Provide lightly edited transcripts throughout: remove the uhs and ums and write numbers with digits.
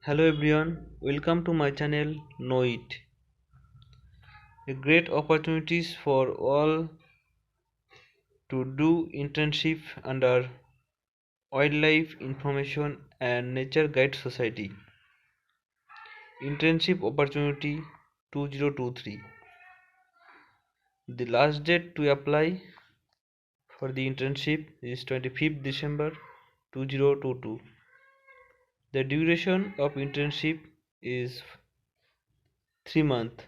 Hello everyone, welcome to my channel Know It. A great opportunities for all to do internship under Wildlife Information and Nature Guide Society. Internship opportunity 2023. The last date to apply for the internship is 25th December 2022. The duration of internship is 3 months,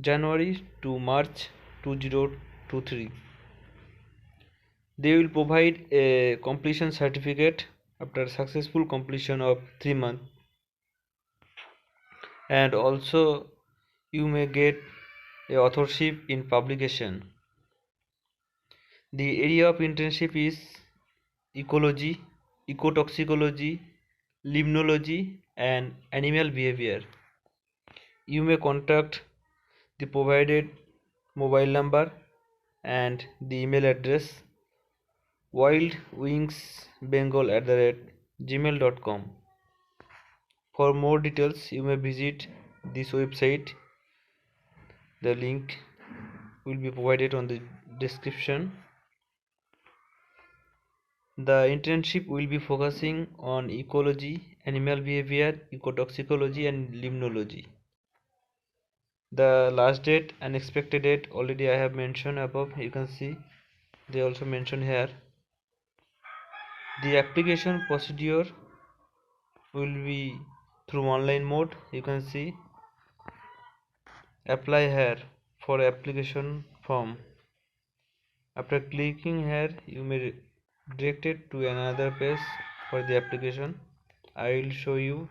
January to March 2023. They will provide a completion certificate after successful completion of 3 months, and also you may get a authorship in publication. The area of internship is ecology, ecotoxicology, limnology and animal behavior. You may contact the provided mobile number and the email address wildwingsbengal@gmail.com. For more details, you may visit this website. The link will be provided on the description. The internship will be focusing on ecology, animal behavior, ecotoxicology, and limnology. The last date and expected date already I have mentioned above. You can see they also mentioned here. The application procedure will be through online mode. You can see apply here for application form. After clicking here, you may direct it to another page for the application. I will show you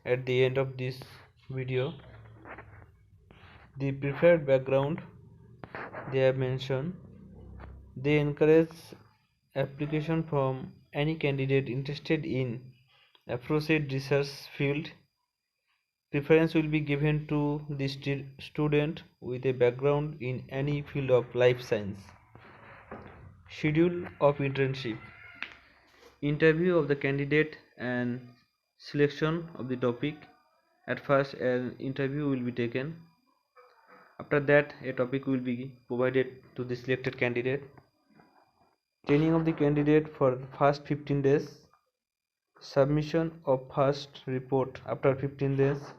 at the end of this video. The preferred background they have mentioned. They encourage application from any candidate interested in appropriate research field. Preference will be given to the student with a background in any field of life science. Schedule of internship. Interview of the candidate and selection of the topic. At first an interview will be taken. After that a topic will be provided to the selected candidate. Training of the candidate for the first 15 days. Submission of first report after 15 days.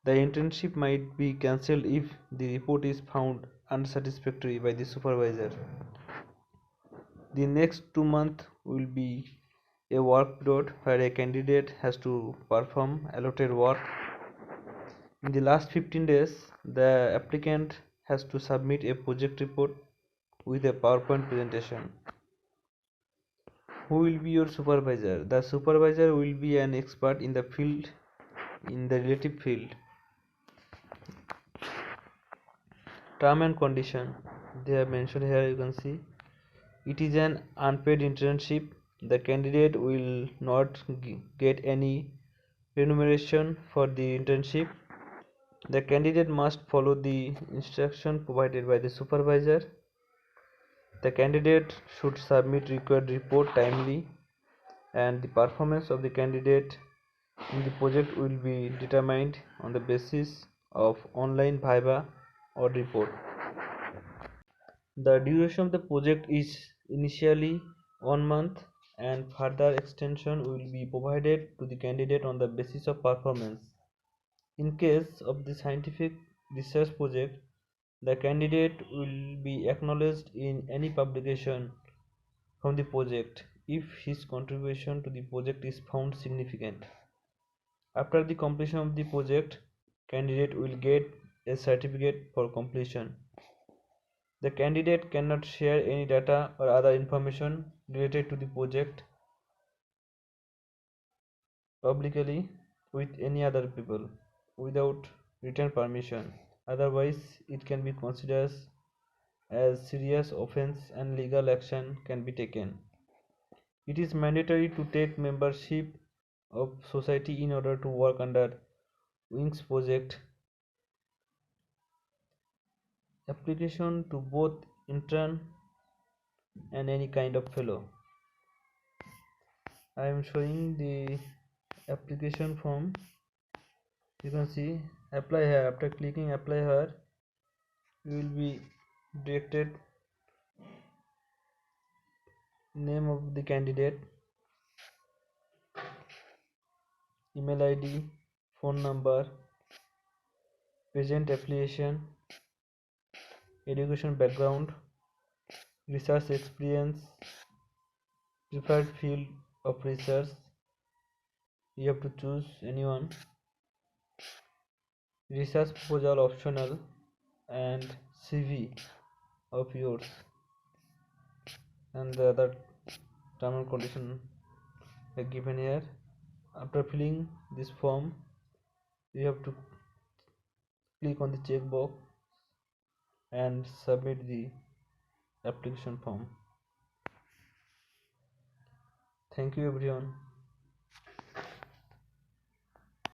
The internship might be cancelled if the report is found unsatisfactory by the supervisor. The next 2 months will be a work period where a candidate has to perform allotted work. In the last 15 days, the applicant has to submit a project report with a PowerPoint presentation. Who will be your supervisor? The supervisor will be an expert in the field, in the relative field. Term and condition they have mentioned here. You can see it is an unpaid internship. The candidate will not get any remuneration for the internship. The candidate must follow the instruction provided by the supervisor. The candidate should submit required report timely, and the performance of the candidate in the project will be determined on the basis of online viva or report. The duration of the project is initially 1 month, and further extension will be provided to the candidate on the basis of performance. In case of the scientific research project, the candidate will be acknowledged in any publication from the project if his contribution to the project is found significant. After the completion of the project, candidate will get a certificate for completion. The candidate cannot share any data or other information related to the project publicly with any other people without written permission. Otherwise, it can be considered as serious offense and legal action can be taken. It is mandatory to take membership of society in order to work under Wings project. Application to both intern and any kind of fellow. I am showing the application form. You can see apply here. After clicking apply here, you will be directed name of the candidate, email ID, phone number, present affiliation, education background, research experience, preferred field of research. You have to choose anyone. Research proposal optional, and CV of yours, and the other term and condition are given here. After filling this form, you have to click on the checkbox and submit the application form. Thank you everyone.